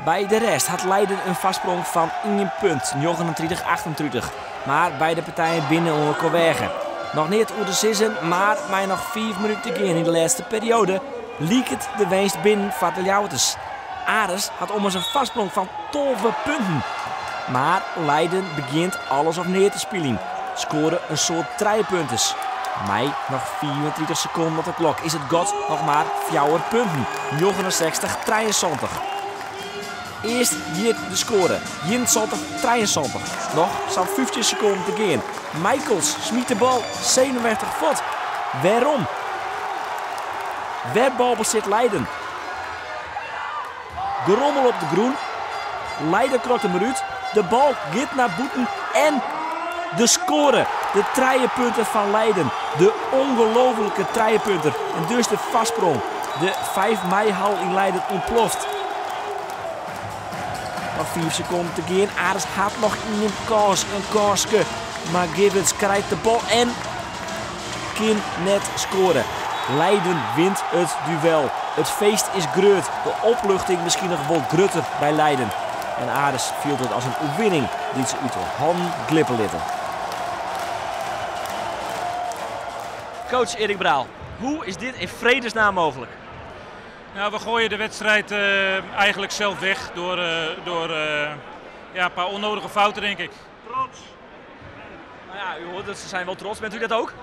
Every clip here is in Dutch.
Bij de rest had Leiden een vastsprong van 1 punt, 39-28. Maar beide partijen binnen elkaar wegen. Nog niet uit de season, maar met nog 4 minuten te gaan in de laatste periode liep het de winst binnen van de Ljouwters. Ares had om een vastsprong van 12 punten. Maar Leiden begint alles of neer te spelen. Scoren een soort 3 punten. Mij nog 24 seconden op de klok is het god nog maar 4 punten. 69-73. Eerst hier de score. 71-73. Nog zo'n 15 seconden te gaan. Michaels smiet de bal 57 voet. Waarom? Waar balbezit Leiden? Gerommel op de groen. Leiden krokt hem eruit. De bal gaat naar Boeten en de score. De 3 punten van Leiden. De ongelofelijke 3 punten. En dus de vastsprong. De 5 mei-hal in Leiden ontploft. Nog 4 seconden te gaan. Ares had nog een kansje. Maar Gibbons krijgt de bal en kan net scoren. Leiden wint het duel. Het feest is groot. De opluchting misschien nog wel groter bij Leiden. En Ares viel het als een overwinning die ze uit de handen glippen lieten. Coach Erik Braal, hoe is dit in vredesnaam mogelijk? Nou, we gooien de wedstrijd eigenlijk zelf weg door een paar onnodige fouten, denk ik. Trots. Nou ja, u hoort dat ze zijn wel trots. Bent u dat ook?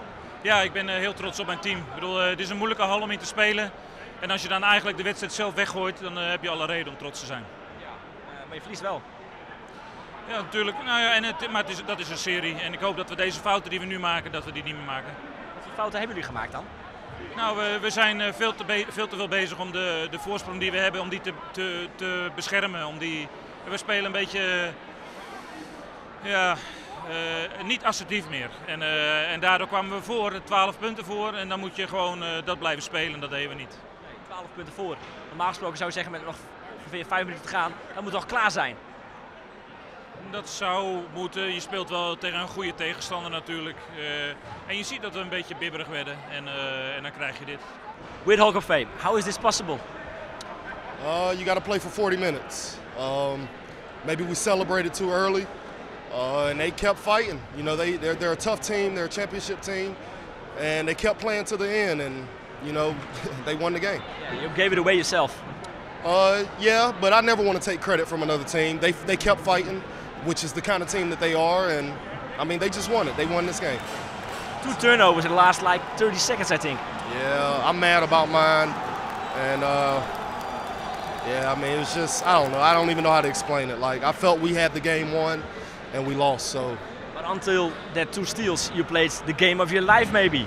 Ja, ik ben heel trots op mijn team. Ik bedoel, het is een moeilijke hal om in te spelen. En als je dan eigenlijk de wedstrijd zelf weggooit, dan heb je alle reden om trots te zijn. Ja, maar je verliest wel. Ja, natuurlijk. Nou ja, maar dat is een serie. En ik hoop dat we deze fouten die we nu maken, dat we die niet meer maken. Wat voor fouten hebben jullie gemaakt dan? Nou, we zijn veel te veel bezig om de voorsprong die we hebben, om die te beschermen. We spelen een beetje niet assertief meer. En daardoor kwamen we voor, 12 punten voor. En dan moet je gewoon dat blijven spelen. Dat deden we niet. Nee, 12 punten voor. Normaal gesproken zou je zeggen met nog ongeveer 5 minuten te gaan, dan moet het toch klaar zijn. Dat zou moeten. Je speelt wel tegen een goede tegenstander natuurlijk. En je ziet dat we een beetje bibberig werden. En dan krijg je dit. With Hulk of Fame, how is this possible? You got to play for 40 minutes. Maybe we celebrated too early. And they kept fighting. You know, they're a tough team. They're a championship team. And they kept playing to the end. And, you know, they won the game. Yeah, you gave it away yourself. Yeah, but I never want to take credit from another team. They kept fighting, which is the kind of team that they are. And, I mean, they just won it. They won this game. 2 turnovers in the last, 30 seconds, I think. Yeah, I'm mad about mine. And, yeah, I mean, it was just, I don't know. I don't even know how to explain it. Like, I felt we had the game won. And we lost, so. But until that 2 steals, you played the game of your life, maybe.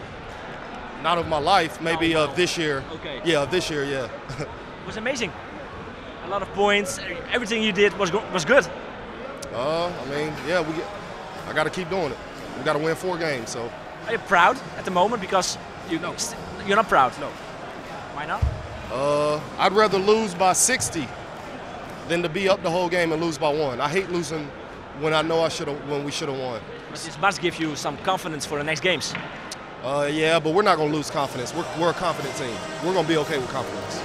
Not of my life, maybe no. This year. Okay. Yeah, this year, yeah. It was amazing. A lot of points. Everything you did was good. I mean, yeah, I got to keep doing it. We got to win 4 games, so. Are you proud at the moment? Because you're not proud. No. Why not? I'd rather lose by 60 than to be up the whole game and lose by 1. I hate losing when I know when we should have won. But this must give you some confidence for the next games. Yeah, but we're not going to lose confidence. We're a confident team. We're going to be okay with confidence.